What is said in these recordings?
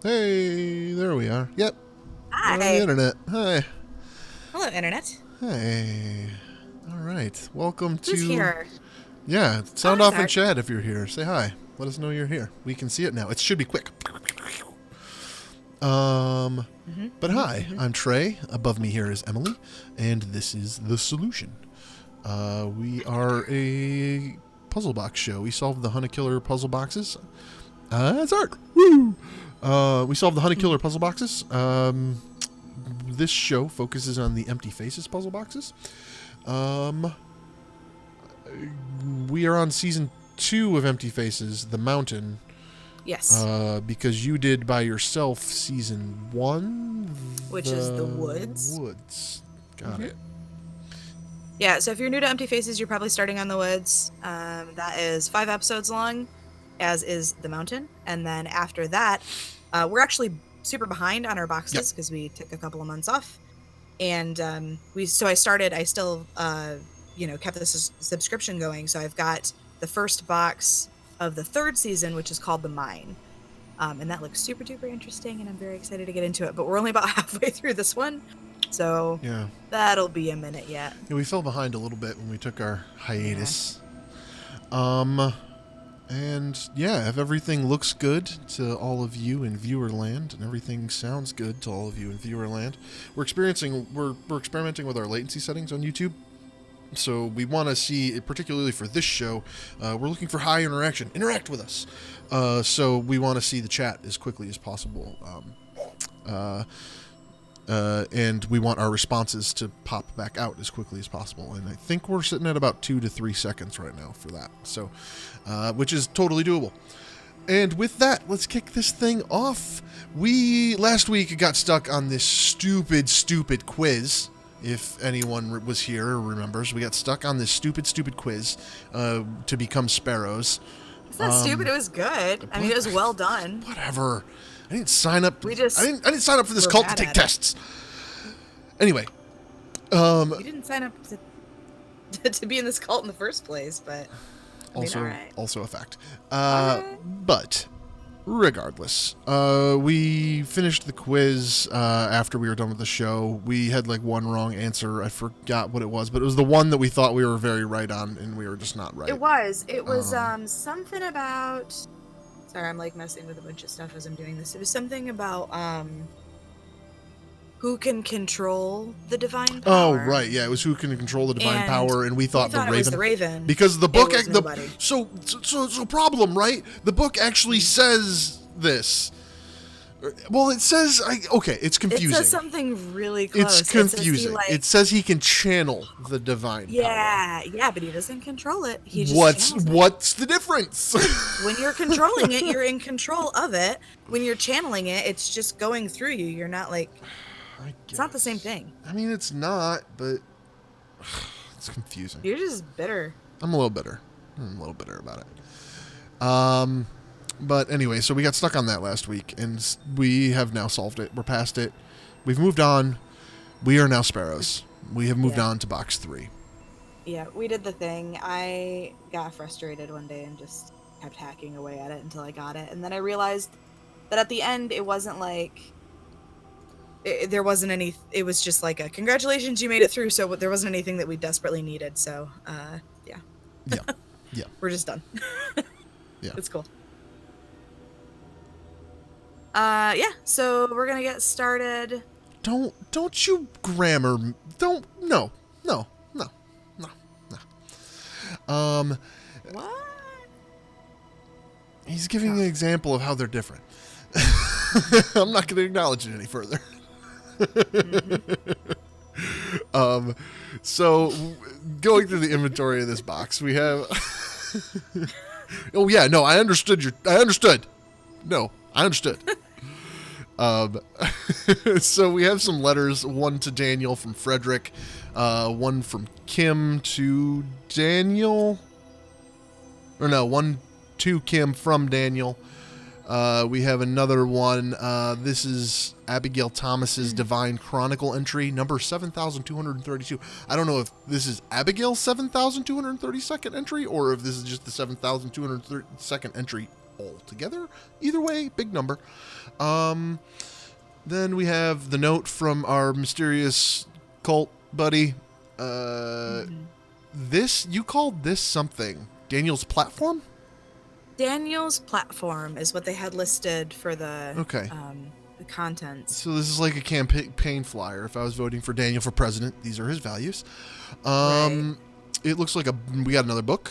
Hey, there we are. Yep. We're on the Hi. internet. Hi. Hello, Internet. Hey. All right. Welcome Who's to. here? Yeah, Oh, sound hi, off in Zach. chat if you're here. Say hi. Let us know you're here. We can see it now. It should be quick. Um, Mm-hmm, but mm-hmm, hi, mm-hmm. I'm Trey. Above me here is Emily, and this is The Solution. We are a puzzle box show. We solve the Honey Killer puzzle boxes. It's art. Woo! We solve the Honey Killer puzzle boxes. This show focuses on the Empty Faces puzzle boxes. We are on season 2 of Empty Faces, The Mountain. Yes. Because you did by yourself season 1, Which is The Woods. Woods. Got it. Yeah, so if you're new to Empty Faces, you're probably starting on The Woods. That is 5 episodes long, as is The Mountain. And then after that, we're actually super behind on our boxes because we took a couple of months off. And I still kept this subscription going. So I've got the first box of the 3rd season, which is called The Mine. And that looks super duper interesting, and I'm very excited to get into it. But we're only about halfway through this one, so Yeah. that'll be a minute yet. Yeah, we fell behind a little bit when we took our hiatus. And yeah, if everything looks good to all of you in Viewerland, and everything sounds good to all of you in Viewerland, we're experimenting with our latency settings on YouTube. So we want to see, particularly for this show, we're looking for high interaction. Interact with us. So we want to see the chat as quickly as possible. And we want our responses to pop back out as quickly as possible. And I think we're sitting at about 2 to 3 seconds right now for that. So, which is totally doable. And with that, let's kick this thing off. We, last week, got stuck on this stupid quiz. If anyone was here or remembers, we got stuck on this stupid quiz to become sparrows. It's not stupid. It was good. I mean, it was well done. Whatever. I didn't sign up. We just I didn't sign up for this were cult to bad take at it. tests. Anyway, You didn't sign up to be in this cult in the first place, but I mean, all right. also a fact. All right. But regardless, we finished the quiz after we were done with the show. We had like one wrong answer. I forgot what it was, but it was the one that we thought we were very right on, and we were just not right. It was something about. Sorry, I'm like messing with a bunch of stuff as I'm doing this. It was something about who can control the divine Oh, power. right, yeah, it was who can control the divine And power, and we thought, it was the Raven. because the book, was nobody. so problem, right? The book actually says this. Well, it says, it's confusing. It says something really close. It's confusing. It says he can channel the divine power. Yeah, but he doesn't control it. He just channels it. What's the difference? When you're controlling it, you're in control of it. When you're channeling it, it's just going through you. You're not like. It's not the same thing. I mean, it's not, but it's confusing. You're just bitter. I'm a little bitter about it. But anyway, so we got stuck on that last week, and we have now solved it. We're past it. We've moved on. We are now sparrows. We have moved on to box 3. Yeah, we did the thing. I got frustrated one day and just kept hacking away at it until I got it. And then I realized that at the end, it wasn't like... there wasn't any... It was just like a, congratulations, you made it through. So there wasn't anything that we desperately needed. So, yeah. Yeah. We're just done. Yeah. It's cool. So we're gonna get started. Don't you grammar... No. What? He's giving an example of how they're different. I'm not going to acknowledge it any further. So going through the inventory of this box, we have. Oh yeah, no, I understood. No, I understood. So we have some letters. One to Daniel from Frederick. One from Kim to Daniel. Or no, one to Kim from Daniel. We have another one. This is Abigail Thomas's Divine Chronicle entry, number 7,232. I don't know if this is Abigail's 7,232nd entry, or if this is just the 7,232nd entry altogether. Either way, big number. Then we have the note from our mysterious cult buddy. This, you called this something. Daniel's platform? Daniel's platform is what they had listed for the contents. So this is like a campaign flyer. If I was voting for Daniel for president, these are his values. Right. It looks like we got another book,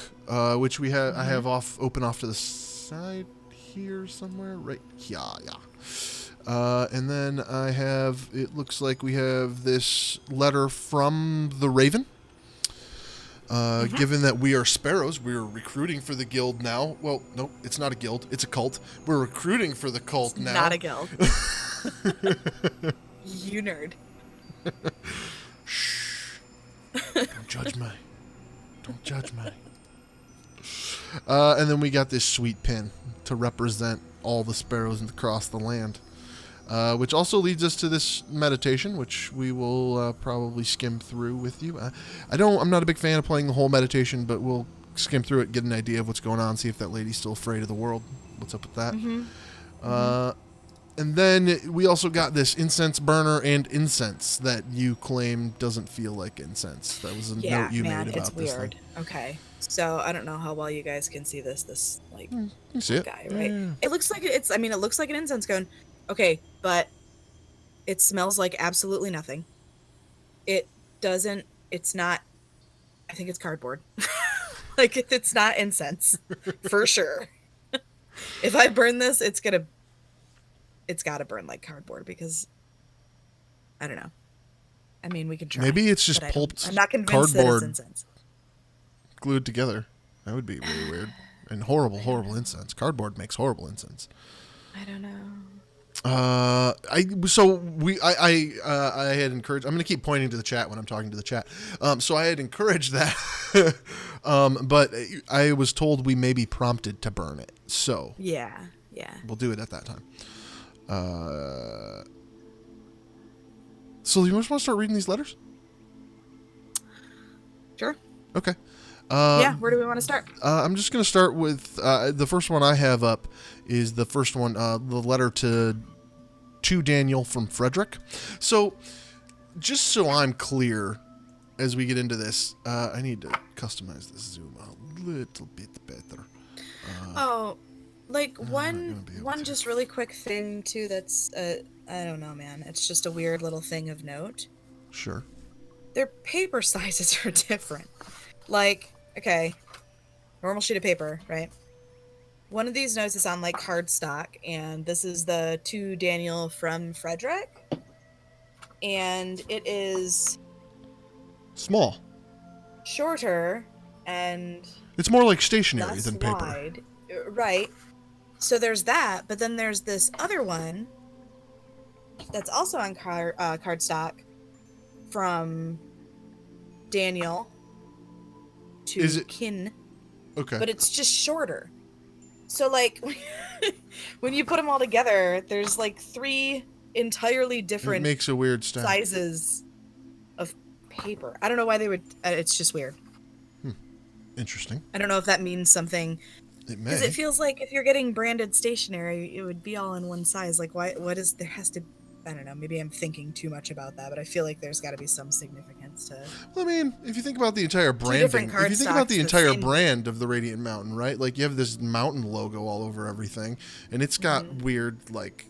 which we have. I have open off to the side here somewhere. Right. Yeah. And then I have. It looks like we have this letter from the Raven. Given that we are sparrows, we're recruiting for the guild now. Well, no, it's not a guild. It's a cult. We're recruiting for the cult now. Not a guild. You nerd. Shh. Don't judge me. Don't judge me. And then we got this sweet pin to represent all the sparrows across the land. Which also leads us to this meditation, which we will probably skim through with you. I'm not a big fan of playing the whole meditation, but we'll skim through it, get an idea of what's going on, see if that lady's still afraid of the world. What's up with that? And then we also got this incense burner and incense that you claim doesn't feel like incense. That was a note you made about it's this weird. thing. Okay, so I don't know how well you guys can see this like You see it? guy, right? Yeah. It looks like it looks like an incense cone. Okay, but it smells like absolutely nothing. It's not, I think it's cardboard. Like, it's not incense, for sure. If I burn this, it's gotta burn like cardboard, because, I don't know. I mean, we can try. Maybe it's just pulped I'm not convinced cardboard that it's incense. glued together. That would be really weird. And horrible incense. Cardboard makes horrible incense. I don't know. I had encouraged. I'm going to keep pointing to the chat when I'm talking to the chat. So I had encouraged that, but I was told we may be prompted to burn it. So yeah, we'll do it at that time. So you just want to start reading these letters? Sure. Okay. Where do we want to start? I'm just going to start with the first one I have up is the first one, the letter to Daniel from Frederick. So just so I'm clear as we get into this, I need to customize this zoom a little bit better. One just really quick thing too that's, I don't know, man. It's just a weird little thing of note. Sure. Their paper sizes are different. Like, okay, normal sheet of paper, right? One of these notes is on like cardstock, and this is the to Daniel from Frederick, and it is small, shorter, and it's more like stationery less than paper. Wide. Right. So there's that, but then there's this other one that's also on cardstock from Daniel to Kin. Okay. But it's just shorter. So, like, when you put them all together, there's like 3 entirely different it makes a weird stack. Sizes of paper. I don't know why they would. It's just weird. Interesting. I don't know if that means something. It may. Because it feels like if you're getting branded stationery, it would be all in one size. Like, why? What is there has to? I don't know. Maybe I'm thinking too much about that, but I feel like there's got to be some significance to. Well, I mean, if you think about the entire branding, if you think about the entire brand of the Radiant Mountain, right? Like you have this mountain logo all over everything, and it's got weird, like,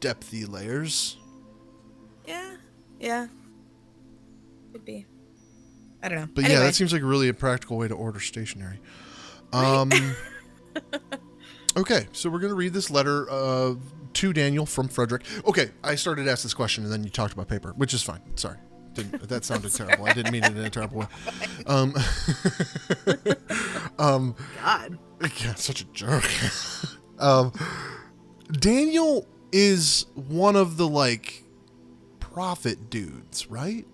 depthy layers. Yeah. Could be. I don't know. But anyway. yeah, that seems like really a practical way to order stationery. Okay, so we're gonna read this letter to Daniel from Frederick. Okay, I started to ask this question and then you talked about paper, which is fine. Sorry. That sounded terrible. I didn't mean it in a terrible way. God. Yeah, such a jerk. Daniel is one of the, like, prophet dudes, right?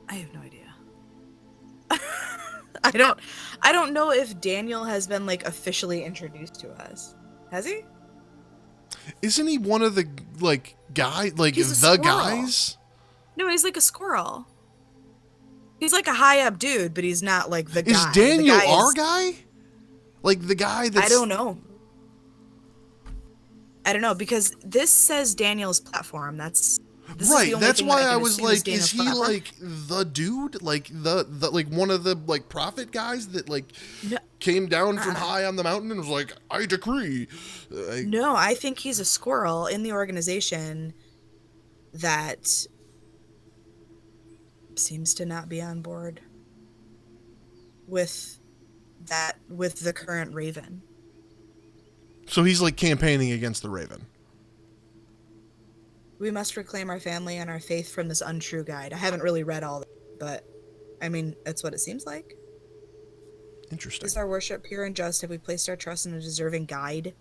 I have no idea. I don't know if Daniel has been like officially introduced to us. Has he? Isn't he one of the like guy like he's the a guys? No, he's like a squirrel. He's like a high up dude, but he's not like the guy. Is Daniel the guy our guy? Like the guy that's... I don't know. Because this says Daniel's platform. This right. That's why I was like, is is he platform. like the dude? Like the like one of the like prophet guys that like came down from high on the mountain and was like, I decree. No, I think he's a squirrel in the organization that seems to not be on board with the current Raven. So he's like campaigning against the Raven. We must reclaim our family and our faith from this untrue guide. I haven't really read all of it, but I mean, that's what it seems like. Interesting. Is our worship pure and just? Have we placed our trust in a deserving guide?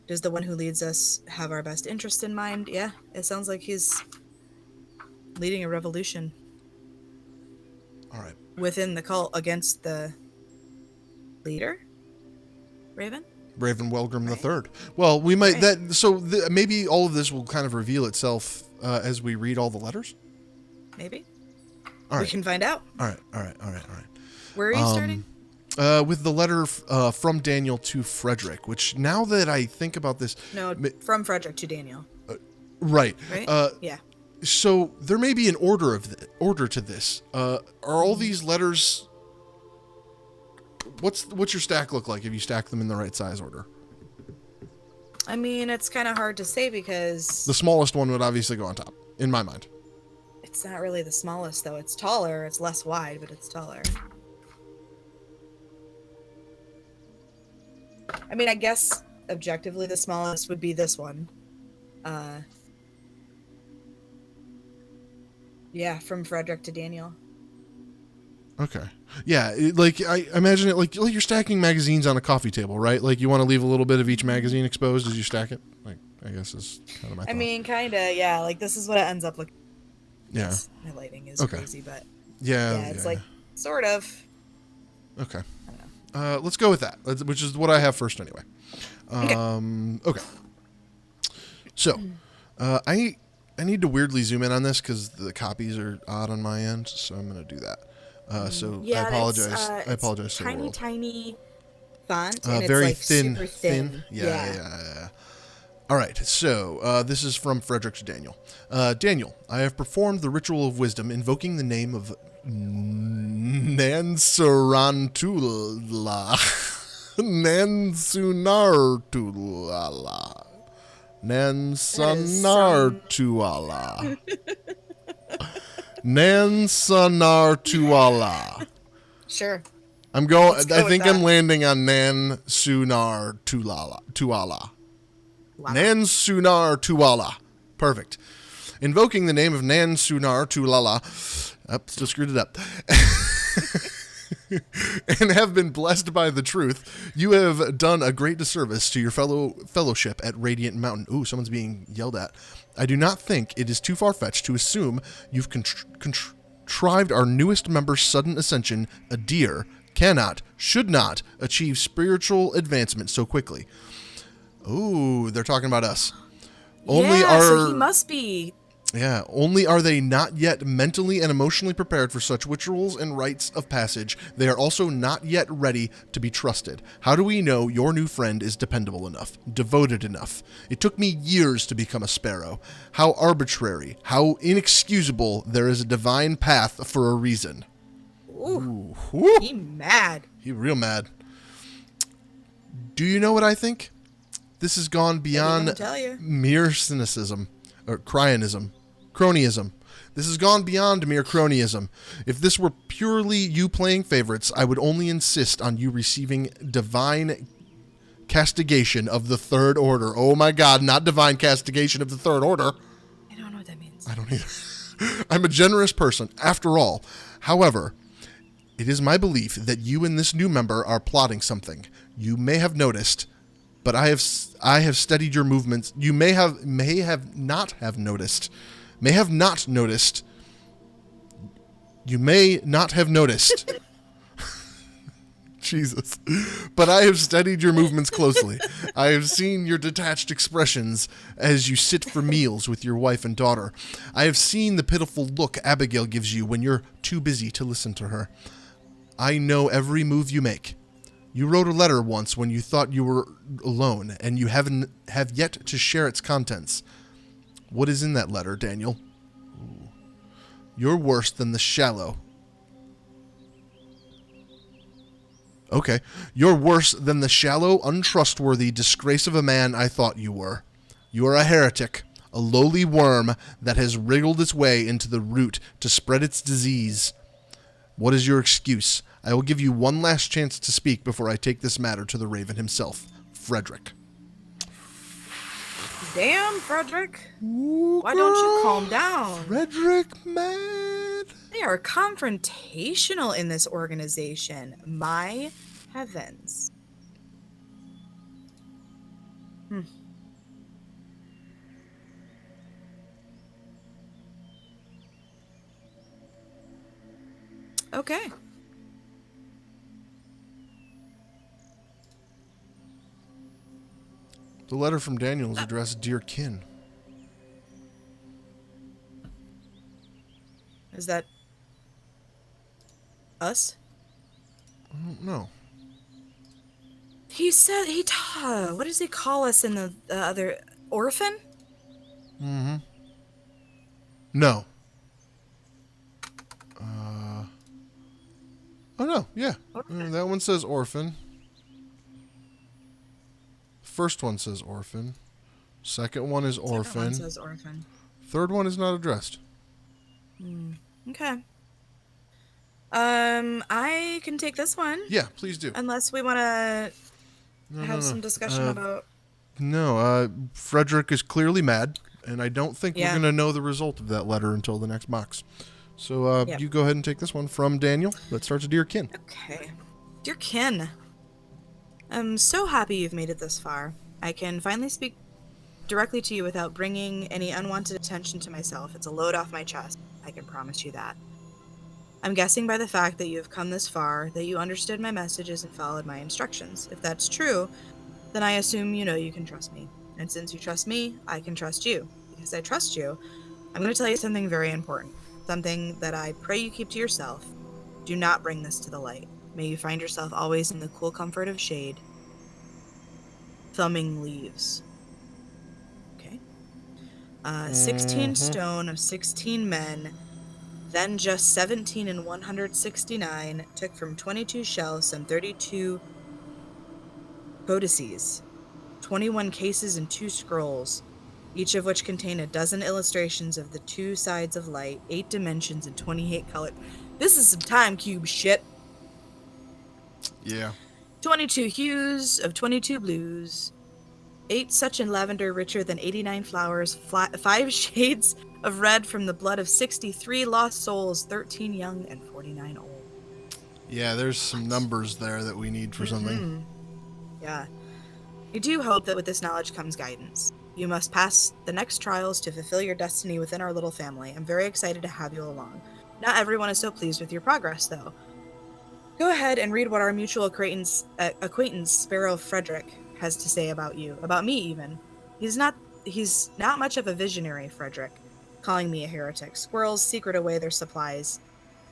Does the one who leads us have our best interest in mind? Yeah, it sounds like he's leading a revolution. All right. Within the cult against the leader? Raven Welgrim the Third. Well, we might maybe all of this will kind of reveal itself as we read all the letters. Maybe. All right. We can find out. All right. Where are you starting? With the letter from Daniel to Frederick, which now that I think about this... No, from Frederick to Daniel. Right. Yeah. So there may be an order to this. Are all these letters... What's your stack look like if you stack them in the right size order? I mean, it's kind of hard to say because... The smallest one would obviously go on top, in my mind. It's not really the smallest, though. It's taller. It's less wide, but it's taller. I mean, I guess objectively the smallest would be this one. Yeah, from Frederick to Daniel. Okay. Yeah, I imagine it like you're stacking magazines on a coffee table, right? Like you want to leave a little bit of each magazine exposed as you stack it. Like I guess is kind of my thought. I mean, kind of, yeah. Like this is what it ends up looking. Yeah. My lighting is crazy, but yeah, it's like sort of. Okay. Let's go with that, which is what I have first anyway. Okay. So, I need to weirdly zoom in on this because the copies are odd on my end, so I'm going to do that. So I apologize. I apologize to the world. Tiny font, and it's very like thin, super thin. Yeah. All right, so this is from Frederick to Daniel. Daniel, I have performed the ritual of wisdom, invoking the name of Nansurantula. Nansunartulala. Nansanartuala. Nansanartuala. Sure. I'm going. I think I'm landing on Nansunartuala. Nansunartuala. Perfect. Invoking the name of Nansunartuala. Still screwed it up. And have been blessed by the truth, you have done a great disservice to your fellowship at Radiant Mountain. Ooh, someone's being yelled at. I do not think it is too far-fetched to assume you've contrived our newest member's sudden ascension, a deer, cannot, should not achieve spiritual advancement so quickly. Ooh, they're talking about us. So he must be. Yeah, only are they not yet mentally and emotionally prepared for such rituals and rites of passage, they are also not yet ready to be trusted. How do we know your new friend is dependable enough, devoted enough? It took me years to become a sparrow. How arbitrary, how inexcusable, there is a divine path for a reason. Ooh. He mad. He real mad. Do you know what I think? This has gone beyond mere cynicism. Or cronyism. This has gone beyond mere cronyism. If this were purely you playing favorites, I would only insist on you receiving divine castigation of the Third Order. Oh my God, not divine castigation of the Third Order. I don't know what that means. I don't either. I'm a generous person, after all. However, it is my belief that you and this new member are plotting something. You may have noticed... But I have studied your movements. You may not have noticed. Jesus. But I have studied your movements closely. I have seen your detached expressions as you sit for meals with your wife and daughter. I have seen the pitiful look Abigail gives you when you're too busy to listen to her. I know every move you make. You wrote a letter once when you thought you were alone, and you have yet to share its contents. What is in that letter, Daniel? Ooh. You're worse than the shallow. Okay. You're worse than the shallow, untrustworthy disgrace of a man I thought you were. You are a heretic, a lowly worm that has wriggled its way into the root to spread its disease. What is your excuse? I will give you one last chance to speak before I take this matter to the Raven himself, Frederick. Damn, Frederick. Ooh, Why don't you calm down? Frederick, man. They are confrontational in this organization. My heavens. Okay. The letter from Daniel is addressed Dear Kin. Is that us? I don't know. He said what does he call us in the other orphan? Mm-hmm. No. Oh no, yeah. That one says orphan. First one says orphan. Second one is orphan. Second one says orphan. Third one is not addressed. Okay. I can take this one. Yeah, please do. Unless we want to have some discussion about... No, Frederick is clearly mad, and I don't think we're going to know the result of that letter until the next box. So you go ahead and take this one from Daniel. Let's start to Dear Kin. Okay. Dear Kin, I'm so happy you've made it this far. I can finally speak directly to you without bringing any unwanted attention to myself. It's a load off my chest. I can promise you that. I'm guessing by the fact that you have come this far that you understood my messages and followed my instructions. If that's true, then I assume you know you can trust me. And since you trust me, I can trust you. Because I trust you, I'm going to tell you something very important. Something that I pray you keep to yourself. Do not bring this to the light. May you find yourself always in the cool comfort of shade. Thumbing leaves. Okay. 16 stone of 16 men, then just 17 and 169, took from 22 shells some 32 codices, 21 cases and 2 scrolls, each of which contain a dozen illustrations of the 2 sides of light, 8 dimensions, and 28 colors. This is some time cube shit. Yeah. 22 hues of 22 blues, 8 such in lavender richer than 89 flowers, 5 shades of red from the blood of 63 lost souls, 13 young and 49 old. Yeah, there's some numbers there that we need for something. Yeah. I do hope that with this knowledge comes guidance. You must pass the next trials to fulfill your destiny within our little family. I'm very excited to have you along. Not everyone is so pleased with your progress, though. Go ahead and read what our mutual acquaintance Sparrow Frederick has to say about you, about me even. He's not much of a visionary, Frederick, calling me a heretic. Squirrels secret away their supplies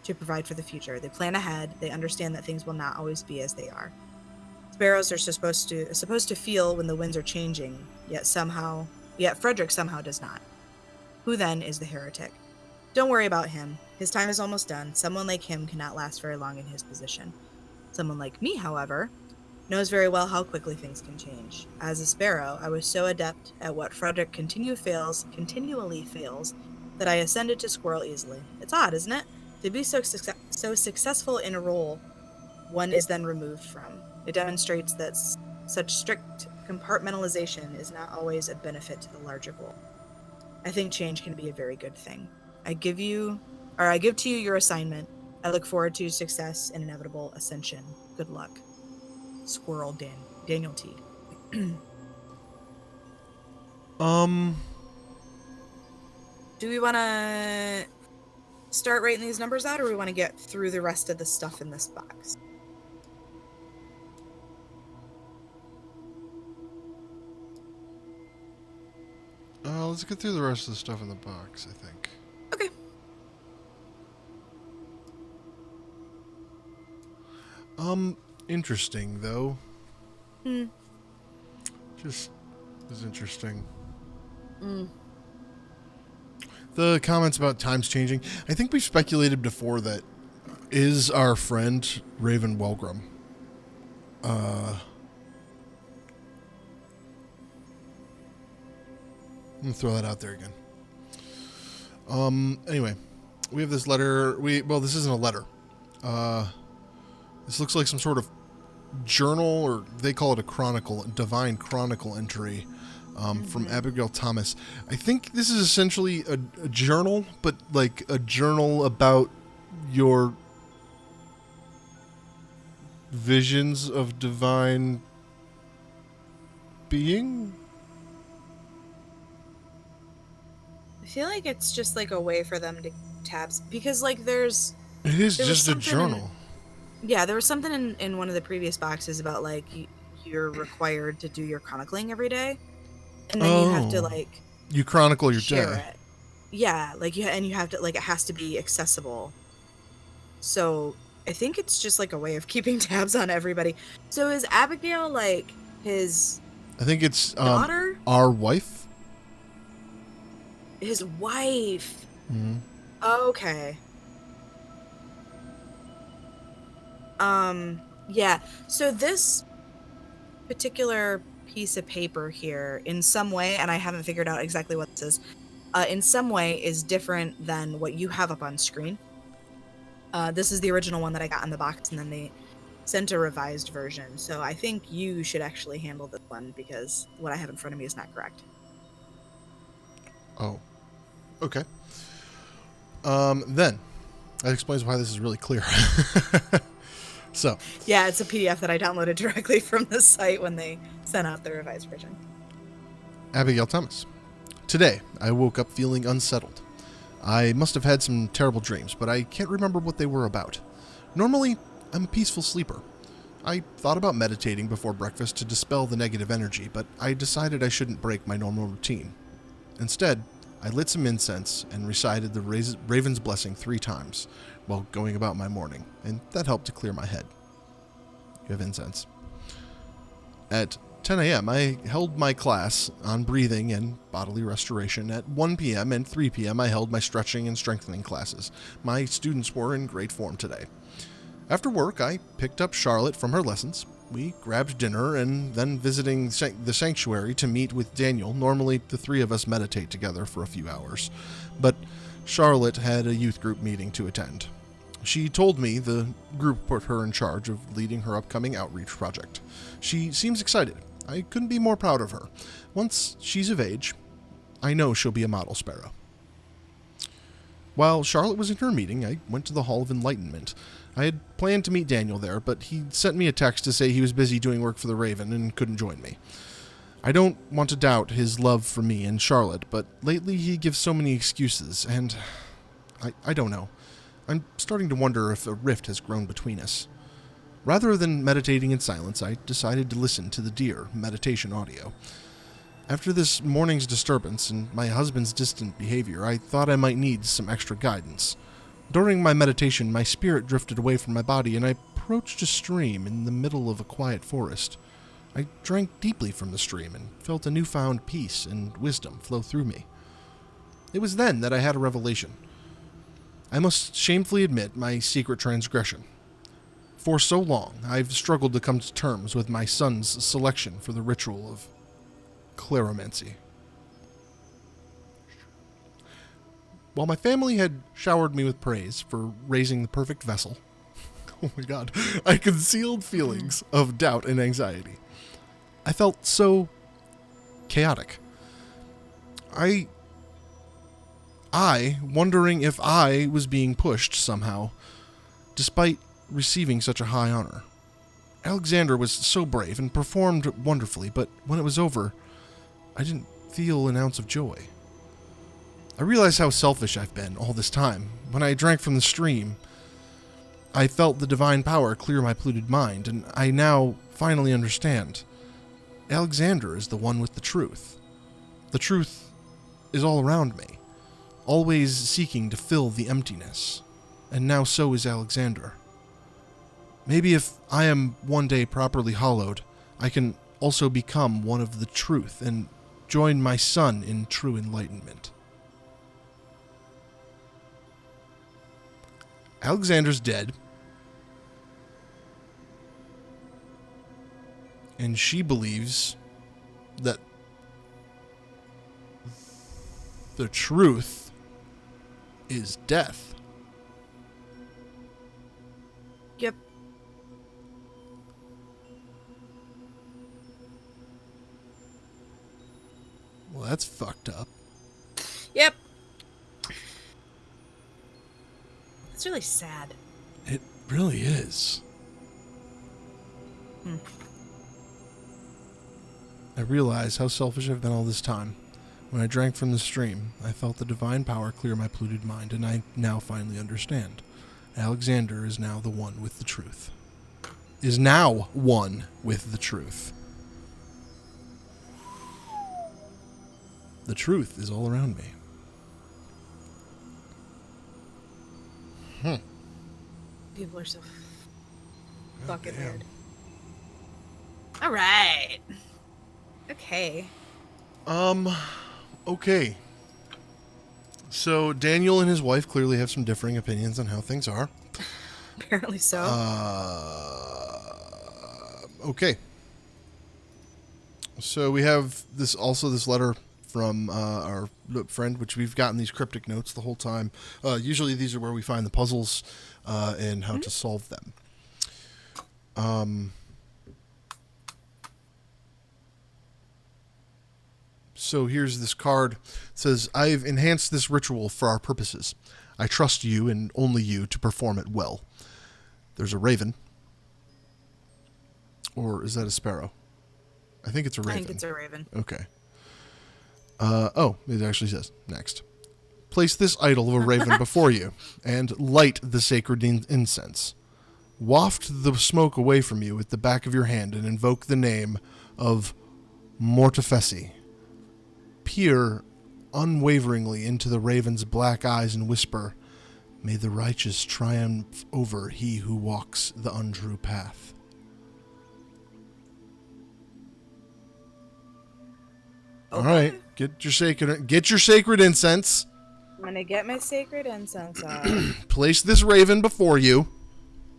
to provide for the future. They plan ahead. They understand that things will not always be as they are. Sparrows are supposed to feel when the winds are changing, yet Frederick somehow does not. Who then is the heretic? Don't worry about him. His time is almost done. Someone like him cannot last very long in his position. Someone like me, however, knows very well how quickly things can change. As a sparrow, I was so adept at what Frederick continually fails, that I ascended to squirrel easily. It's odd, isn't it? To be so successful in a role one is then removed from. It demonstrates that such strict compartmentalization is not always a benefit to the larger goal. I think change can be a very good thing. I give to you your assignment. I look forward to your success and inevitable ascension. Good luck. Squirrel Daniel T. Do we want to start writing these numbers out, or we want to get through the rest of the stuff in this box? Let's get through the rest of the stuff in the box, I think. Okay. Interesting, though. Hmm. Just is interesting. Mm. The comments about times changing. I think we've speculated before that is our friend Raven Welgrum. I'm gonna throw that out there again. Anyway, we have this letter. This isn't a letter. This looks like some sort of journal, or they call it a chronicle, divine chronicle entry from Abigail Thomas. I think this is essentially a journal, but like a journal about your visions of divine being. I feel like it's just like a way for them to tabs, because like there It is was just a something journal. yeah, there was something in one of the previous boxes about like you're required to do your chronicling every day, and then you have to like You chronicle your share day. it. Yeah, like you have to, like, it has to be accessible. So I think it's just like a way of keeping tabs on everybody. So is Abigail like his I think it's daughter? our wife. His wife. Mm-hmm. Okay. Yeah. So this particular piece of paper here, in some way, and I haven't figured out exactly what this is, in some way is different than what you have up on screen. This is the original one that I got in the box, and then they sent a revised version. So I think you should actually handle this one, because what I have in front of me is not correct. Oh. Okay. Then that explains why this is really clear. So, Yeah, it's a PDF that I downloaded directly from the site when they sent out the revised version. Abigail Thomas. Today, I woke up feeling unsettled. I must have had some terrible dreams, but I can't remember what they were about. Normally, I'm a peaceful sleeper. I thought about meditating before breakfast to dispel the negative energy, but I decided I shouldn't break my normal routine. Instead, I lit some incense and recited the Raven's Blessing 3 times while going about my morning, and that helped to clear my head. You have incense. At 10 a.m., I held my class on breathing and bodily restoration. At 1 p.m. and 3 p.m., I held my stretching and strengthening classes. My students were in great form today. After work, I picked up Charlotte from her lessons. We grabbed dinner and then visiting the sanctuary to meet with Daniel. Normally, the three of us meditate together for a few hours, but Charlotte had a youth group meeting to attend. She told me the group put her in charge of leading her upcoming outreach project. She seems excited. I couldn't be more proud of her. Once she's of age, I know she'll be a model sparrow. While Charlotte was in her meeting, I went to the Hall of Enlightenment. I had planned to meet Daniel there, but he sent me a text to say he was busy doing work for the Raven and couldn't join me. I don't want to doubt his love for me and Charlotte, but lately he gives so many excuses, and I don't know. I'm starting to wonder if a rift has grown between us. Rather than meditating in silence, I decided to listen to the deer meditation audio. After this morning's disturbance and my husband's distant behavior, I thought I might need some extra guidance. During my meditation, my spirit drifted away from my body, and I approached a stream in the middle of a quiet forest. I drank deeply from the stream and felt a newfound peace and wisdom flow through me. It was then that I had a revelation. I must shamefully admit my secret transgression. For so long, I've struggled to come to terms with my son's selection for the ritual of cleromancy. While my family had showered me with praise for raising the perfect vessel, oh my god, I concealed feelings of doubt and anxiety. I felt so chaotic. I wondering if I was being pushed somehow, despite receiving such a high honor. Alexander was so brave and performed wonderfully, but when it was over, I didn't feel an ounce of joy. I realized how selfish I've been all this time. When I drank from the stream, I felt the divine power clear my polluted mind, and I now finally understand. Alexander is the one with the truth. The truth is all around me, always seeking to fill the emptiness. And now so is Alexander. Maybe if I am one day properly hollowed, I can also become one of the truth and join my son in true enlightenment. Alexander's dead. And she believes that the truth is death. Yep. Well, that's fucked up. Yep. It's really sad. It really is. I realize how selfish I've been all this time. When I drank from the stream, I felt the divine power clear my polluted mind, and I now finally understand. Alexander is now the one with the truth. Is now one with the truth. The truth is all around me. People are so fucking weird. All right. Okay. Okay. So Daniel and his wife clearly have some differing opinions on how things are. Apparently so. Okay. So we have this letter from our friend, which we've gotten these cryptic notes the whole time. Usually these are where we find the puzzles and how to solve them. So here's this card. It says, I've enhanced this ritual for our purposes. I trust you and only you to perform it well. There's a raven. Or is that a sparrow? I think it's a raven. I think it's a raven. Okay. It actually says, next. Place this idol of a raven before you, and light the sacred incense. Waft the smoke away from you with the back of your hand, and invoke the name of Mortefesi. Peer unwaveringly into the raven's black eyes and whisper, may the righteous triumph over he who walks the untrue path. Okay. All right, get your sacred incense. I'm gonna get my sacred incense out. Place this raven before you.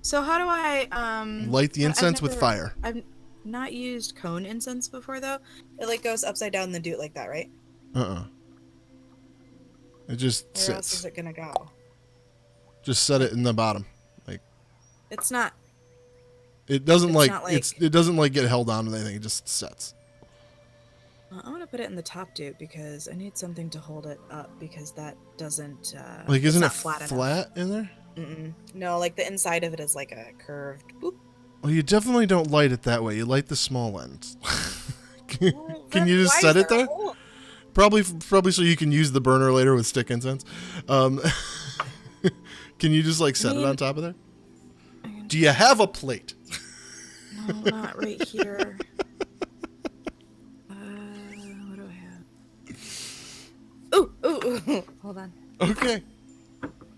So how do I light the incense with fire? I've not used cone incense before though. It like goes upside down and then do it like that, right? It just Where sits. else is it gonna go? Just set it in the bottom. Like it's not. It doesn't it's like, not like it doesn't like get held on with anything. It just sets. I want to put it in the top dude because I need something to hold it up because that doesn't. Like isn't it flat in there? No, like the inside of it is like a curved. Boop. Well, you definitely don't light it that way. You light the small end. Can you just set it there? Probably so you can use the burner later with stick incense. Can you just like set it on top of there? Do you have a plate? No, not right here. What do I have? Ooh, hold on. Okay.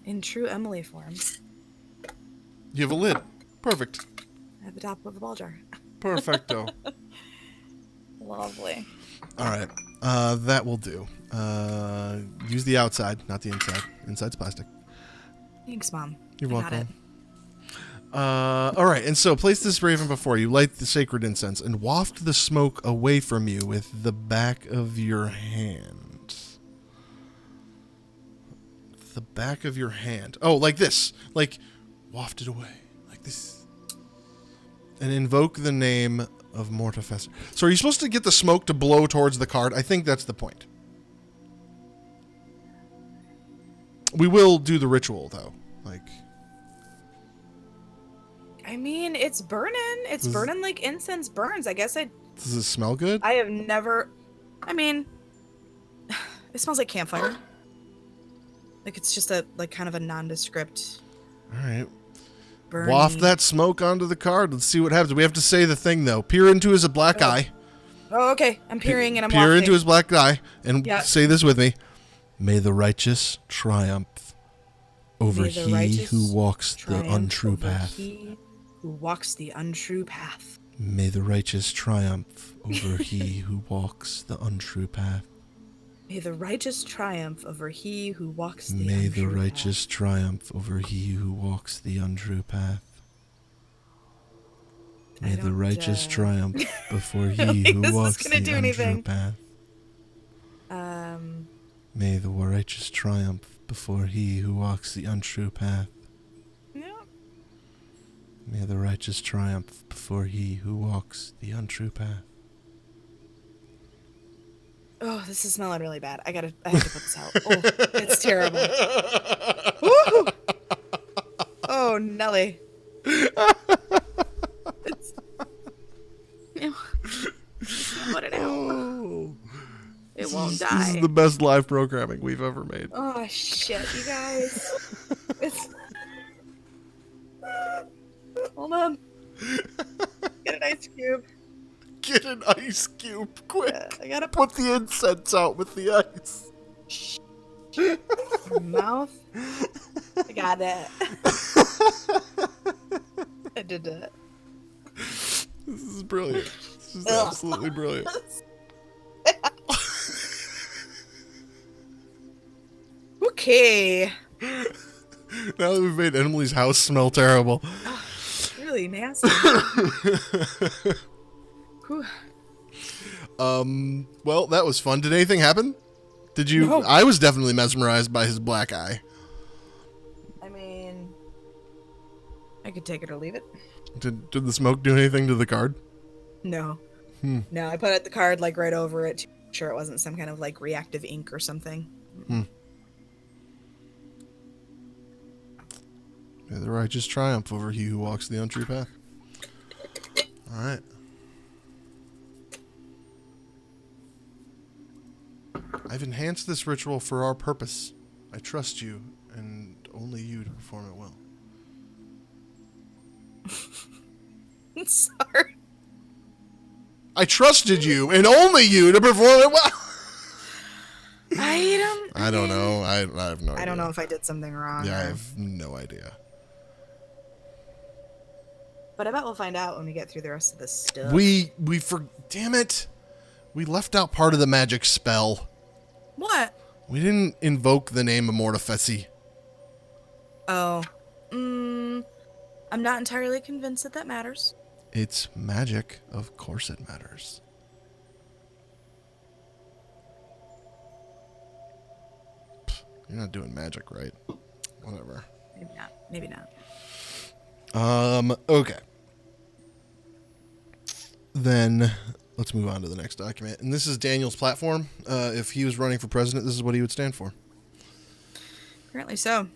In true Emily form. You have a lid. Perfect. I have the top of a ball jar. Perfecto. Lovely. All right. That will do. Use the outside, not the inside. Inside's plastic. Thanks, Mom. You're Got welcome. it. All right. And so place this raven before you, light the sacred incense, and waft the smoke away from you with the back of your hand. The back of your hand. Oh, like this. Like, waft it away. Like this. And invoke the name of Mortefesi. So are you supposed to get the smoke to blow towards the card? I think that's the point. We will do the ritual, though. Like... I mean, it's burning. It's burning like incense burns. I guess Does it smell good? I have never... I mean... It smells like campfire. Like it's just a, like kind of a nondescript... All right. Burning. Waft that smoke onto the card. Let's see what happens. We have to say the thing, though. Peer into his black eye. Oh, okay. I'm peering and I'm Peer wafting. into his black eye and say this with me. May the righteous triumph over May the he righteous who walks the triumph untrue over path. He who walks the untrue path. May the righteous triumph over he who walks the untrue path. May the righteous triumph over he who walks the May untrue the righteous triumph over he who walks the untrue path. May the righteous triumph before he who walks the untrue path. May the righteous triumph before he who walks the untrue path. Yeah. May the righteous triumph before he who walks the untrue path. Oh, this is smelling really bad. I have to put this out. Oh, it's terrible. Woo! Oh, Nelly. It's... Put it out. Oh, it won't die. This is the best live programming we've ever made. Oh, shit, you guys. It's... Hold on. Get an ice cube. Get an ice cube, quick. I gotta put the incense out with the ice. Shh. Mouth. I got it. I did it. This is brilliant. This is absolutely brilliant. Okay. Now that we've made Emily's house smell terrible. Oh, really nasty. Well, that was fun. Did anything happen? Did you? No. I was definitely mesmerized by his black eye. I mean, I could take it or leave it. Did the smoke do anything to the card? No. No, I put the card like right over it to make sure it wasn't some kind of like reactive ink or something. May the righteous triumph over he who walks the untrue path. All right. I've enhanced this ritual for our purpose. I trust you, and only you to perform it well. Sorry. I trusted you, and only you to perform it well. I don't know. I have no idea. I don't know if I did something wrong. Yeah, I have no idea. But I bet we'll find out when we get through the rest of this stuff. Damn it. We left out part of the magic spell. What? We didn't invoke the name of Mortifeci. Oh. I'm not entirely convinced that matters. It's magic. Of course it matters. You're not doing magic, right? Whatever. Maybe not. Maybe not. Okay. Then let's move on to the next document. And this is Daniel's platform. If he was running for president, this is what he would stand for. Apparently so.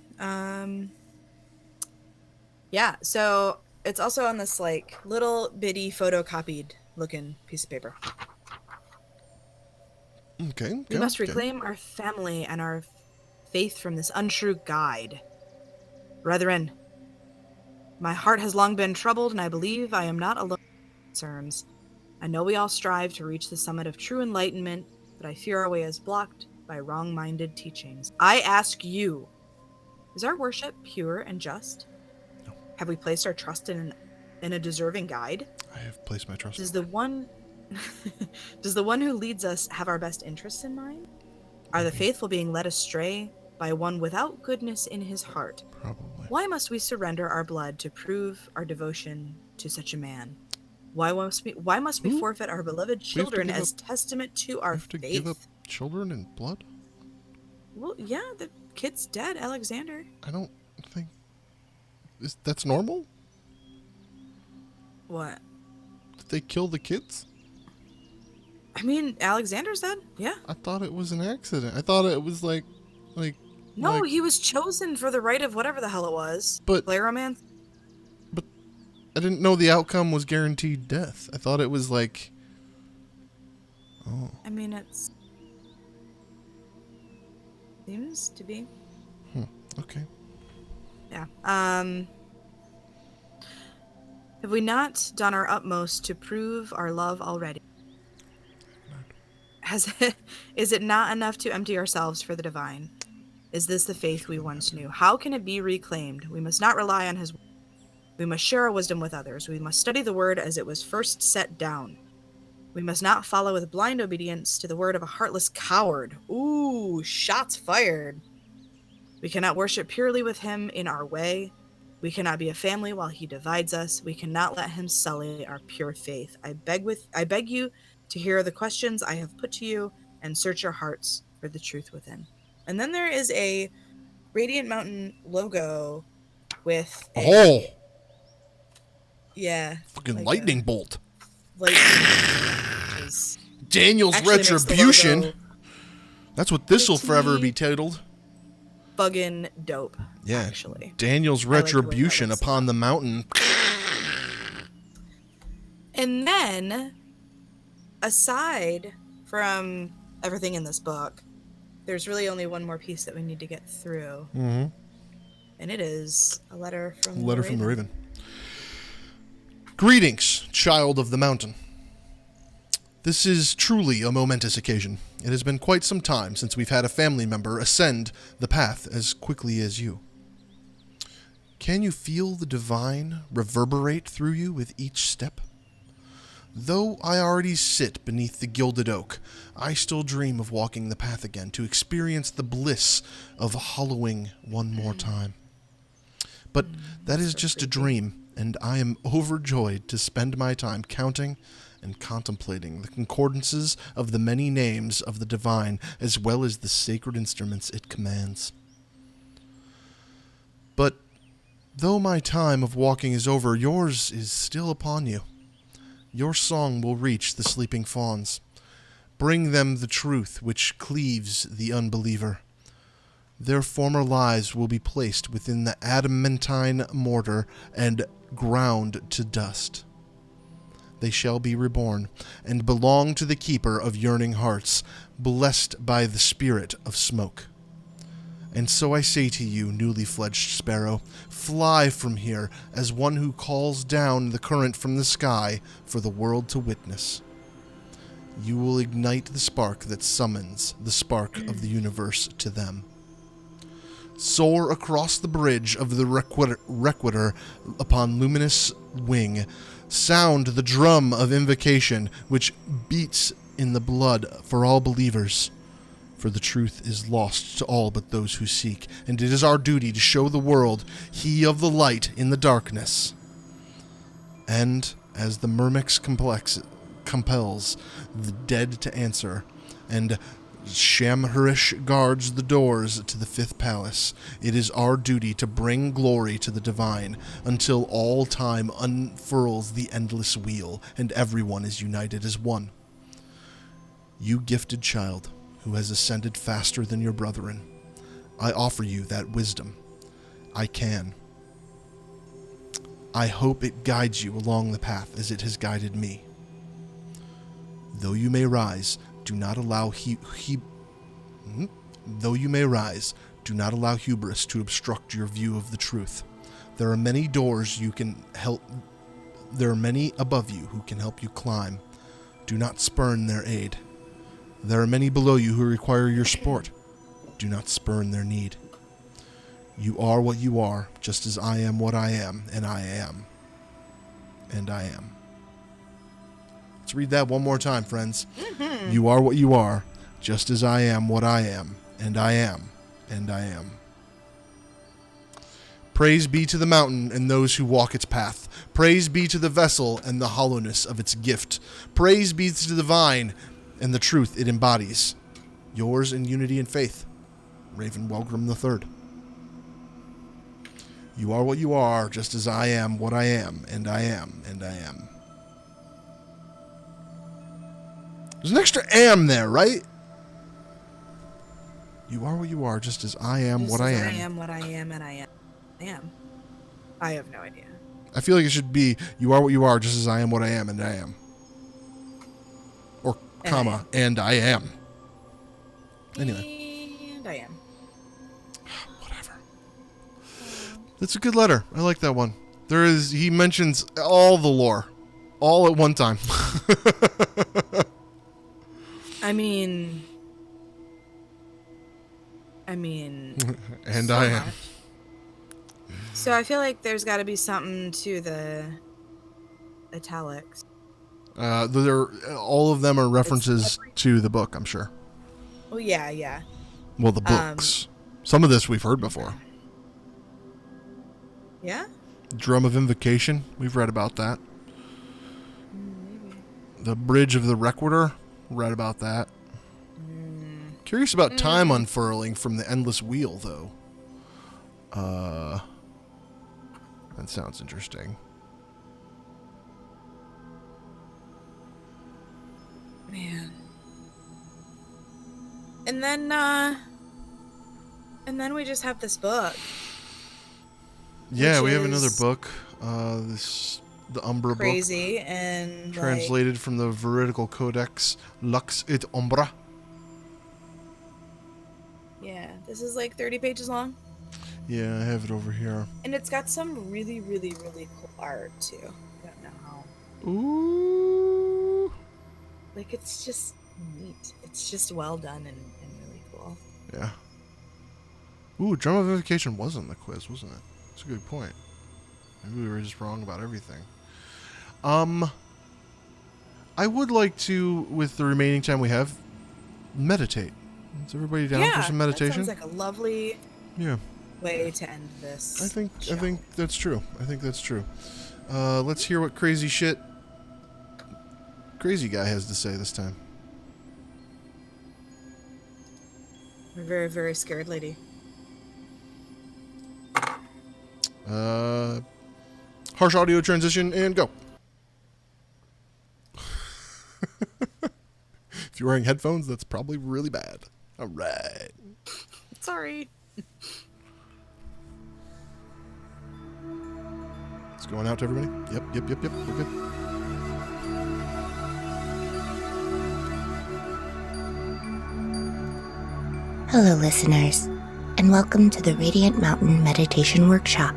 Yeah, so it's also on this like little bitty photocopied looking piece of paper. Okay. We must reclaim our family and our faith from this untrue guide. Brethren, my heart has long been troubled, and I believe I am not alone in concerns. I know we all strive to reach the summit of true enlightenment, but I fear our way is blocked by wrong-minded teachings. I ask you, is our worship pure and just? No. Have we placed our trust in a deserving guide? I have placed my trust. Does the one who leads us have our best interests in mind? Are the faithful being led astray by one without goodness in his heart? Probably. Why must we surrender our blood to prove our devotion to such a man? Why must we forfeit our beloved children as testament to our faith? Give up children and blood? Well, yeah, the kid's dead, Alexander. I don't think that's normal. What? Did they kill the kids? I mean, Alexander's dead. Yeah. I thought it was an accident. I thought it was like. No, he was chosen for the rite of whatever the hell it was. But Pleromance? But I didn't know the outcome was guaranteed death. I thought it was like. Oh. I mean, seems to be. Okay. Yeah. Have we not done our utmost to prove our love already? Is it not enough to empty ourselves for the divine? Is this the faith we once knew? How can it be reclaimed? We must not rely on his word. We must share our wisdom with others. We must study the word as it was first set down. We must not follow with blind obedience to the word of a heartless coward. Ooh, shots fired. We cannot worship purely with him in our way. We cannot be a family while he divides us. We cannot let him sully our pure faith. I beg you to hear the questions I have put to you and search your hearts for the truth within. And then there is a Radiant Mountain logo with Oh, yeah, fucking like lightning bolt. which is Daniel's actually makes the Retribution. logo That's what this will pretty forever be titled. buggin' dope. Yeah, actually. Daniel's I like the way that Retribution looks. upon the mountain. And then, aside from everything in this book, there's really only one more piece that we need to get through. Mm-hmm. And it is a letter from Letter from the Raven. Greetings, child of the mountain. This is truly a momentous occasion. It has been quite some time since we've had a family member ascend the path as quickly as you. Can you feel the divine reverberate through you with each step? Though I already sit beneath the gilded oak, I still dream of walking the path again to experience the bliss of hollowing one more time. But that is just a dream, and I am overjoyed to spend my time counting and contemplating the concordances of the many names of the divine, as well as the sacred instruments it commands. But though my time of walking is over, yours is still upon you. Your song will reach the sleeping fawns. Bring them the truth which cleaves the unbeliever. Their former lives will be placed within the adamantine mortar and ground to dust. They shall be reborn, and belong to the keeper of yearning hearts, blessed by the spirit of smoke. And so I say to you, newly fledged sparrow, fly from here as one who calls down the current from the sky for the world to witness. You will ignite the spark that summons the spark of the universe to them. Soar across the bridge of the requitor upon luminous wing. Sound the drum of invocation which beats in the blood for all believers. For the truth is lost to all but those who seek, and it is our duty to show the world he of the light in the darkness. And as the Myrmex compels the dead to answer, and Shamhurish guards the doors to the fifth palace, it is our duty to bring glory to the divine until all time unfurls the endless wheel and everyone is united as one. You gifted child, who has ascended faster than your brethren, I offer you that wisdom. I can. I hope it guides you along the path as it has guided me. Though you may rise, do not allow do not allow hubris to obstruct your view of the truth. There are many doors you can help. There are many above you who can help you climb. Do not spurn their aid. There are many below you who require your support. Do not spurn their need. You are what you are, just as I am what I am, and I am. And I am. Let's read that one more time, friends. Mm-hmm. You are what you are, just as I am what I am, and I am, and I am. Praise be to the mountain and those who walk its path. Praise be to the vessel and the hollowness of its gift. Praise be to the vine and the truth it embodies. Yours in unity and faith, Raven Welgrim III. You are what you are, just as I am what I am, and I am, and I am. There's an extra am there, right? You are what you are, just as I am what I am. I am what I am, and I am. I have no idea. I feel like it should be, you are what you are, just as I am what I am, and I am. Or, comma, and I am. Anyway. And I am. Whatever. That's a good letter. I like that one. He mentions all the lore. All at one time. I mean, And so I am. much. So I feel like there's got to be something to the italics. All of them are references to the book, I'm sure. Oh yeah. Well, the books. Some of this we've heard before. Yeah? Drum of Invocation, we've read about that. Maybe. The Bridge of the Requitor, read about that. Curious about time unfurling from the Endless Wheel, though. That sounds interesting. Man. And then we just have this book. Yeah, we have is another book. The Umbra crazy book. and Translated from the Veridical Codex Lux et Umbra. Yeah, this is like 30 pages long. Yeah, I have it over here. And it's got some really, really, really cool art too. I don't know how. Ooh. Like, it's just neat. It's just well done and really cool. Yeah. Ooh, Drum of Invocation wasn't the quiz, wasn't it? That's a good point. Maybe we were just wrong about everything. I would like to, with the remaining time we have, meditate. Is everybody down for some meditation? That sounds like a lovely way to end this. I think that's true. Let's hear what crazy shit Crazy Guy has to say this time. I'm a very, very scared lady. Harsh audio transition and go. If you're wearing headphones, that's probably really bad. All right. Sorry. It's going out to everybody? Yep. We're good. Hello, listeners, and welcome to the Radiant Mountain Meditation Workshop.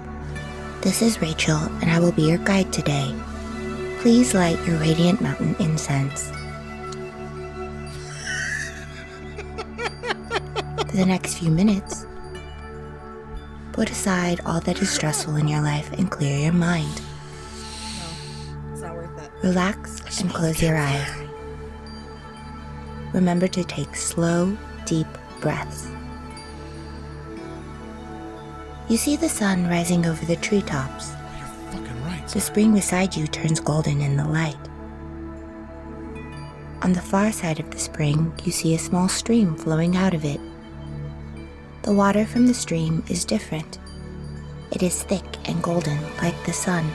This is Rachel, and I will be your guide today. Please light your Radiant Mountain incense. For the next few minutes, put aside all that is stressful in your life and clear your mind. No, it's not worth it. Relax and close your eyes. Remember to take slow, deep breaths. You see the sun rising over the treetops. You're fucking right. The spring beside you turns golden in the light. On the far side of the spring, you see a small stream flowing out of it. The water from the stream is different. It is thick and golden like the sun.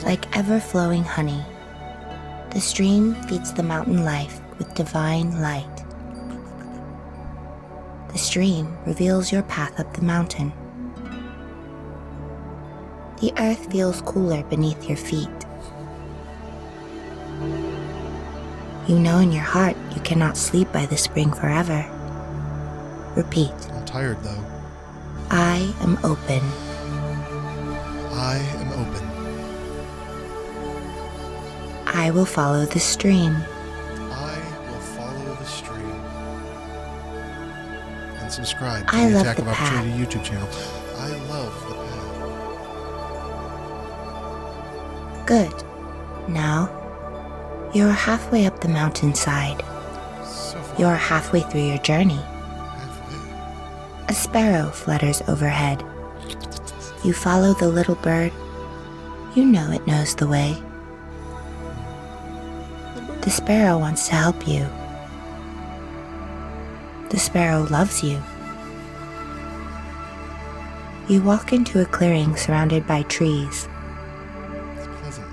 Like ever-flowing honey, the stream feeds the mountain life with divine light. The stream reveals your path up the mountain. The earth feels cooler beneath your feet. You know in your heart you cannot sleep by the spring forever. Repeat. I'm tired, though. I am open. I am open. I will follow the stream. I will follow the stream. And subscribe to I the love Attack the of path. Opportunity YouTube channel. I love the path. Good. Now, you're halfway up the mountainside. So far. You're halfway through your journey. Halfway. A sparrow flutters overhead. You follow the little bird. You know it knows the way. The sparrow wants to help you. The sparrow loves you. You walk into a clearing surrounded by trees. It's pleasant.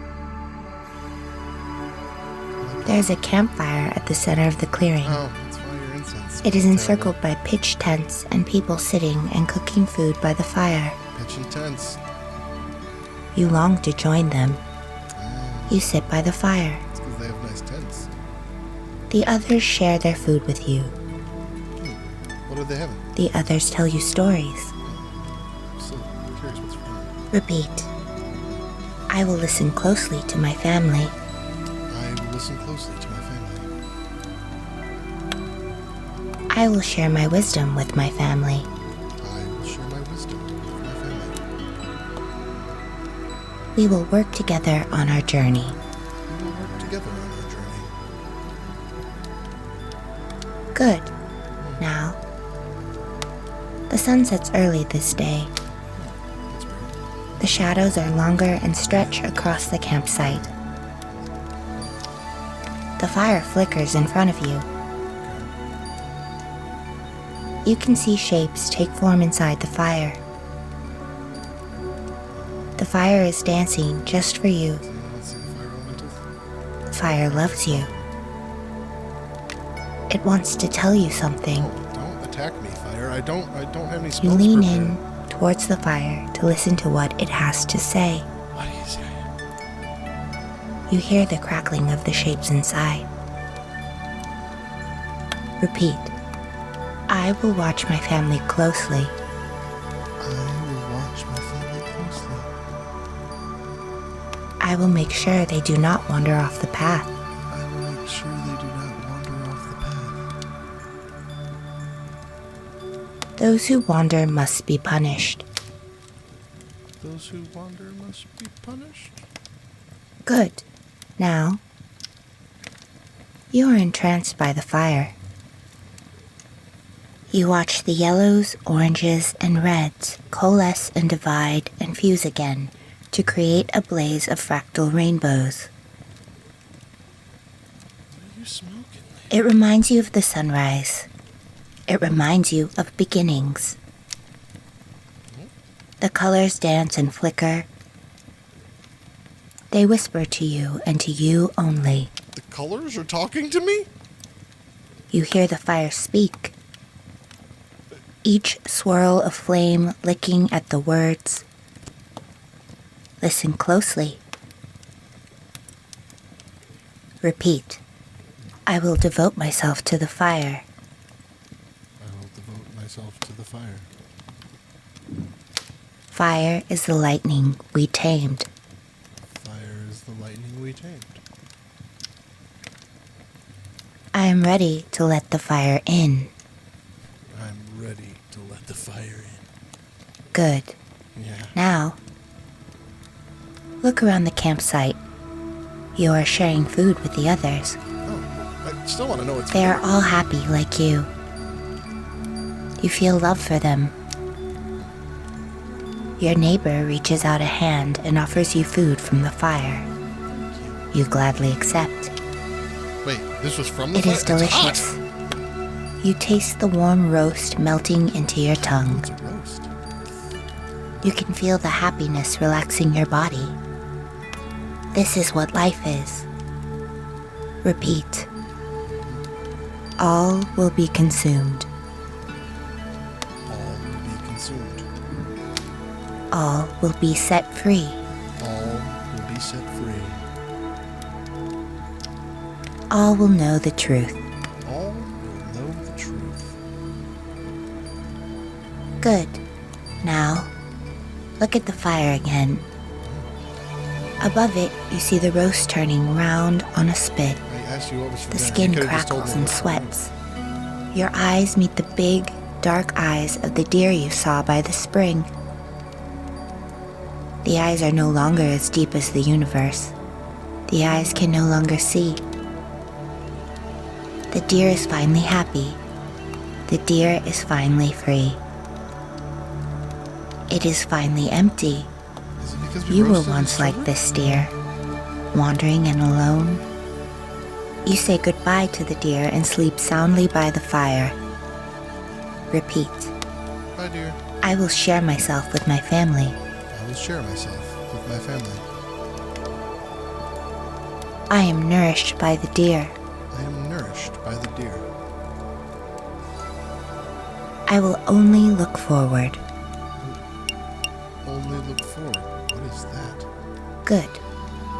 There's a campfire at the center of the clearing. Oh, that's why your incense. It is Terrible. encircled by pitch tents and people sitting and cooking food by the fire. Pitch and tents. You long to join them. You sit by the fire. It's because they have nice tents. The others share their food with you. What are they having? The others tell you stories. I'm so curious what's for them. Repeat. I will listen closely to my family. I will listen closely to my family. I will share my wisdom with my family. I will share my wisdom with my family. We will work together on our journey. We will work together on our journey. Good. Now, the sun sets early this day. That's great. The shadows are longer and stretch across the campsite. The fire flickers in front of you. You can see shapes take form inside the fire. The fire is dancing just for you. Let's see the fire elemental. The fire loves you. It wants to tell you something. Oh, don't attack me, fire. I don't have any You spells lean prepared. in towards the fire to listen to what it has to say. What do you say? You hear the crackling of the shapes inside. Repeat. I will watch my family closely. I will watch my family closely. I will make sure they do not wander off the path. I will make sure they do not wander off the path. Those who wander must be punished. Those who wander must be punished. Good. Now, you are entranced by the fire. You watch the yellows, oranges, and reds coalesce and divide and fuse again to create a blaze of fractal rainbows. What are you smoking? It reminds you of the sunrise. It reminds you of beginnings. The colors dance and flicker. They whisper to you and to you only. The colors are talking to me? You hear the fire speak. Each swirl of flame licking at the words. Listen closely. Repeat. I will devote myself to the fire. I will devote myself to the fire. Fire is the lightning we tamed. Fire is the lightning we tamed. I am ready to let the fire in. I'm ready to let the fire in. Good. Yeah. Now, look around the campsite. You are sharing food with the others. Oh, I still want to know what's They are all happy like you. You feel love for them. Your neighbor reaches out a hand and offers you food from the fire. You gladly accept. Wait, this was from the It fire? is It's hot. delicious. You taste the warm roast melting into your tongue. It's a roast. You can feel the happiness relaxing your body. This is what life is. Repeat. All will be consumed. All will be consumed. All will be set free. All will be set free. All will know the truth. All will know the truth. Good. Now, look at the fire again. Above it, you see the roast turning round on a spit. I asked you what was for The dinner. skin You could've just told crackles me and what- sweats. Your eyes meet the big, dark eyes of the deer you saw by the spring. The eyes are no longer as deep as the universe. The eyes can no longer see. The deer is finally happy. The deer is finally free. It is finally empty. Is it because we You were roasted once his like children? this deer, wandering and alone. You say goodbye to the deer and sleep soundly by the fire. Repeat. Bye, dear. I will share myself with my family. I will share myself with my family. I am nourished by the deer. I am nourished by the deer. I will only look forward. Only look forward. What is that? Good.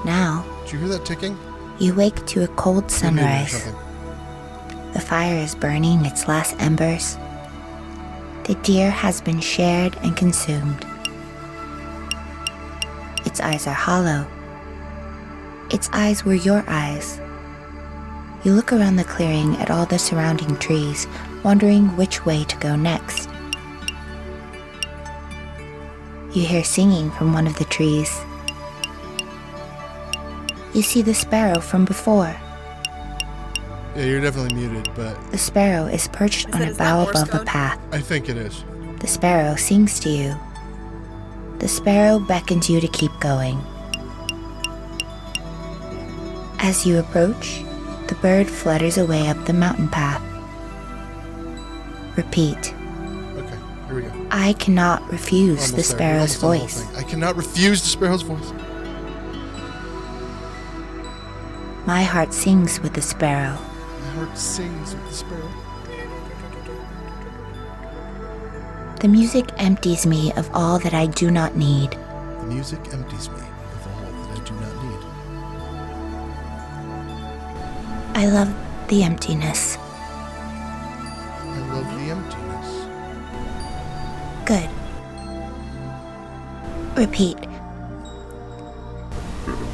Now, Did you hear that ticking? you wake to a cold Maybe sunrise. something. The fire is burning its last embers. The deer has been shared and consumed. Its eyes are hollow. Its eyes were your eyes. You look around the clearing at all the surrounding trees, wondering which way to go next. You hear singing from one of the trees. You see the sparrow from before. Yeah, you're definitely muted, but The sparrow is perched on a Is that bough Morse above a code? path. I think it is. The sparrow sings to you. The sparrow beckons you to keep going. As you approach, the bird flutters away up the mountain path. Repeat. Okay, here we go. I cannot refuse the Almost there. We're sparrow's almost done the whole voice. thing. I cannot refuse the sparrow's voice. My heart sings with the sparrow. My heart sings with the sparrow. The music empties me of all that I do not need. The music empties me of all that I do not need. I love the emptiness. I love the emptiness. Good. Repeat.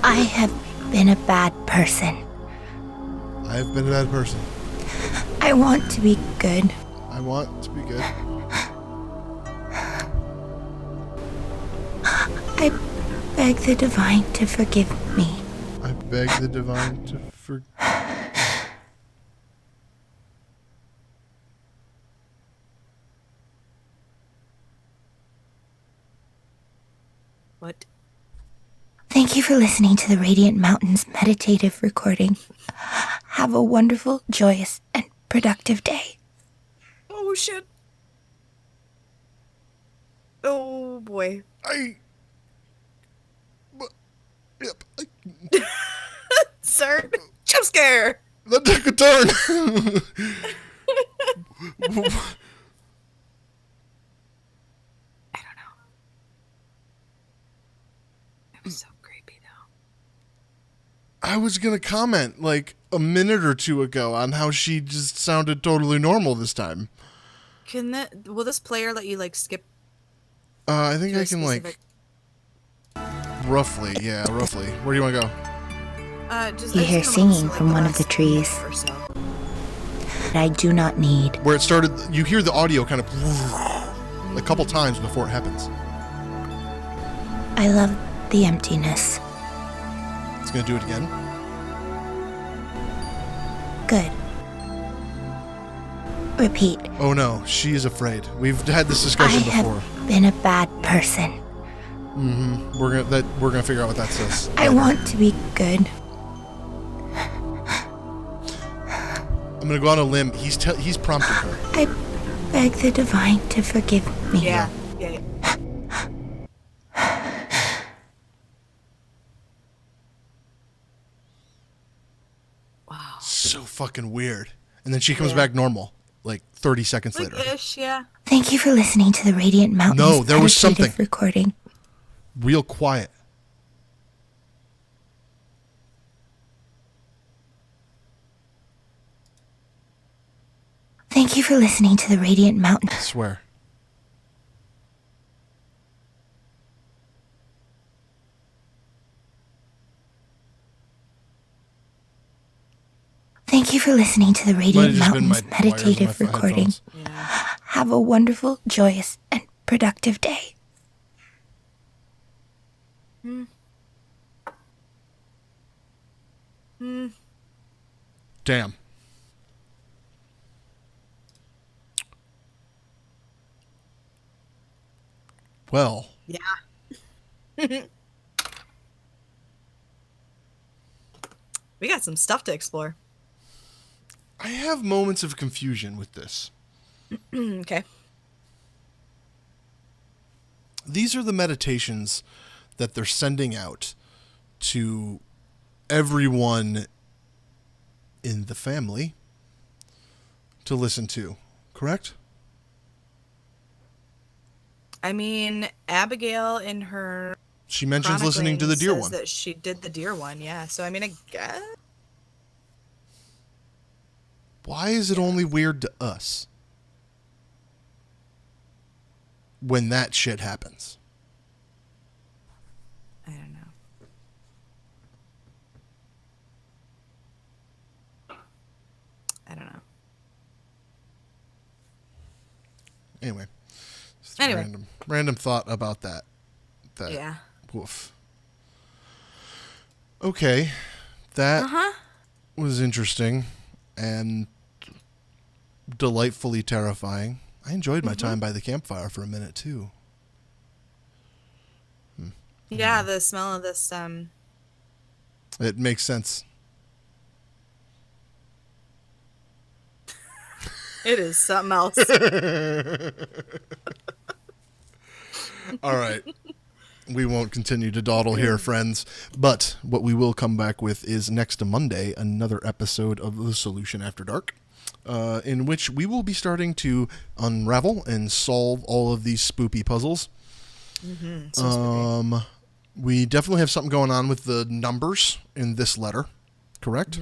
I have been a bad person. I have been a bad person. I want to be good. I want to be good. I beg the divine to forgive me. I beg the divine to forgive. What? Thank you for listening to the Radiant Mountains meditative recording. Have a wonderful, joyous, and productive day. Oh, shit. Oh, boy. Yep. Sir, jump scare. That took a turn. I don't know. It was so creepy, though. I was gonna comment like a minute or two ago on how she just sounded totally normal this time. Will this player let you, like, skip? I think to a I can specific- roughly. Where do you want to go? Just You I hear just kinda wanna singing select from the one of the last trees. minute or so. That I do not need. Where it started, you hear the audio kind of a couple times before it happens. I love the emptiness. It's gonna do it again. Good. Repeat. Oh no, she is afraid. We've had this I discussion have before. been a bad person. We're gonna figure out what that says. I later. want to be good. I'm gonna go on a limb. He's prompting her. I beg the divine to forgive me. Yeah. Wow. So fucking weird. And then she comes Yeah. back normal, like 30 seconds later. Like-ish, yeah. Thank you for listening to the Radiant Mountains No, there was meditative something. recording. Real quiet. Thank you for listening to the Radiant Mountains. I swear. Thank you for listening to the Might Radiant have just been Mountains my wires in meditative my recording. headphones. Yeah. Have a wonderful, joyous, and productive day. Damn. Well, Yeah. We got some stuff to explore. I have moments of confusion with this. Okay. These are the meditations that they're sending out to everyone in the family to listen to, correct? I mean, Abigail in her She mentions listening to the deer says one. that she did the deer one, yeah. So I mean, I guess. Why is it only weird to us when that shit happens? I don't know. I don't know. Anyway. Anyway. Random thought about that. Yeah. Woof. Okay. That was interesting and delightfully terrifying. I enjoyed my time by the campfire for a minute, too. Yeah, the smell of this, It makes sense. It is something else. All right. We won't continue to dawdle here, friends. But what we will come back with is next Monday, another episode of The Solution After Dark, in which we will be starting to unravel and solve all of these spoopy puzzles. So We definitely have something going on with the numbers in this letter, correct?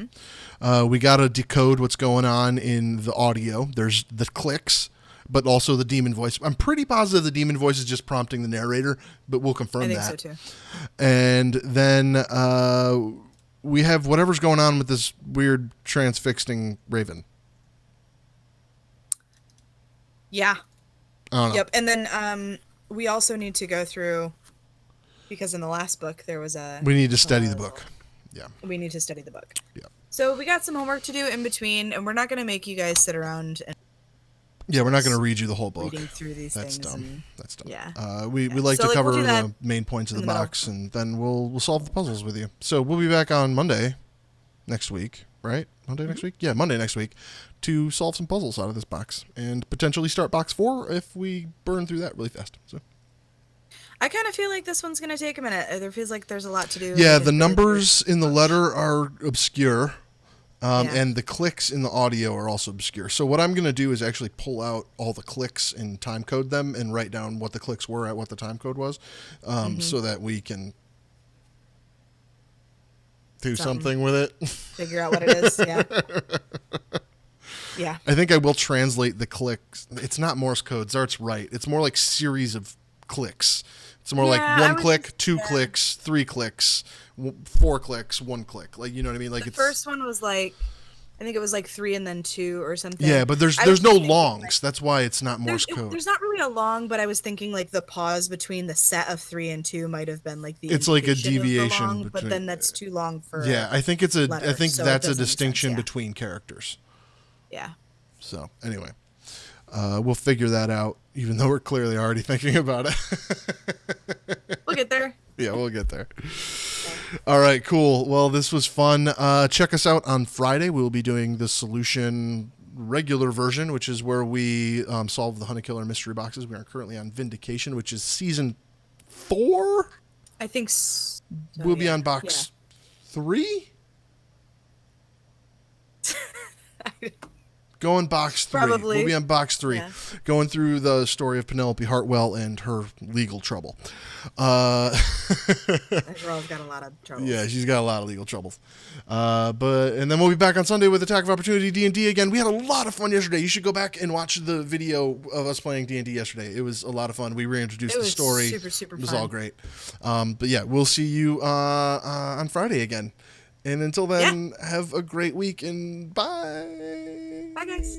We got to decode what's going on in the audio. There's the clicks, but also the demon voice. I'm pretty positive the demon voice is just prompting the narrator, but we'll confirm that. I think so too. And then we have whatever's going on with this weird transfixing raven. Yeah. I don't know. Yep. And then we also need to go through, because in the last book there was We need to study the book. Yeah. We need to study the book. Yeah. So we got some homework to do in between, and we're not going to make you guys sit around and Yeah, we're not going to read you the whole book. reading through these That's things. dumb. That's dumb. Yeah. We like So, to like, cover we'll do that the main points of the in the middle. box, and then we'll solve the puzzles with you. So we'll be back on Monday next week, right? Monday next week? Yeah, Monday next week to solve some puzzles out of this box and potentially start box 4 if we burn through that really fast. So I kind of feel like this one's going to take a minute. There feels like there's a lot to do. yeah, It's the really numbers in the letter are obscure. Yeah. And the clicks in the audio are also obscure. So what I'm going to do is actually pull out all the clicks and time code them and write down what the clicks were at what the time code was, so that we can do something with it. figure out what it is. Yeah. Yeah. I think I will translate the clicks. It's not Morse code. Zart's right. It's more like series of clicks. It's more like Yeah, I one was click, just- two yeah. clicks, 3 clicks, 4 clicks, 1 click. Like, you know what I mean? Like The it's first one was like, I think it was like 3 and then 2 or something. yeah, but there's I was no thinking, longs. That's why it's not Morse There's, code. there's not really a long, but I was thinking like the pause between the set of 3 and 2 might have been like the It's like a indication of the deviation long, between- but then that's too long for Yeah, I think it's a. letter, I think so it that's a doesn't make sense, distinction yeah. between characters. yeah. So anyway, we'll figure that out. Even though we're clearly already thinking about it. We'll get there. Yeah, we'll get there. All right, cool. Well, this was fun. Check us out on Friday. We will be doing the Solution regular version, which is where we solve the Hunter Killer mystery boxes. We are currently on Vindication, which is season 4. I think so, We'll be yeah. on box 3. Going box 3. Probably. We'll be on box 3. Yeah. Going through the story of Penelope Hartwell and her legal trouble. That girl's got a lot of trouble. Yeah, she's got a lot of legal troubles. And then we'll be back on Sunday with Attack of Opportunity D&D again. We had a lot of fun yesterday. You should go back and watch the video of us playing D&D yesterday. It was a lot of fun. We reintroduced It the was story. super, super It was fun. all great. But yeah, we'll see you on Friday again. And until then, have a great week and bye. Bye, guys.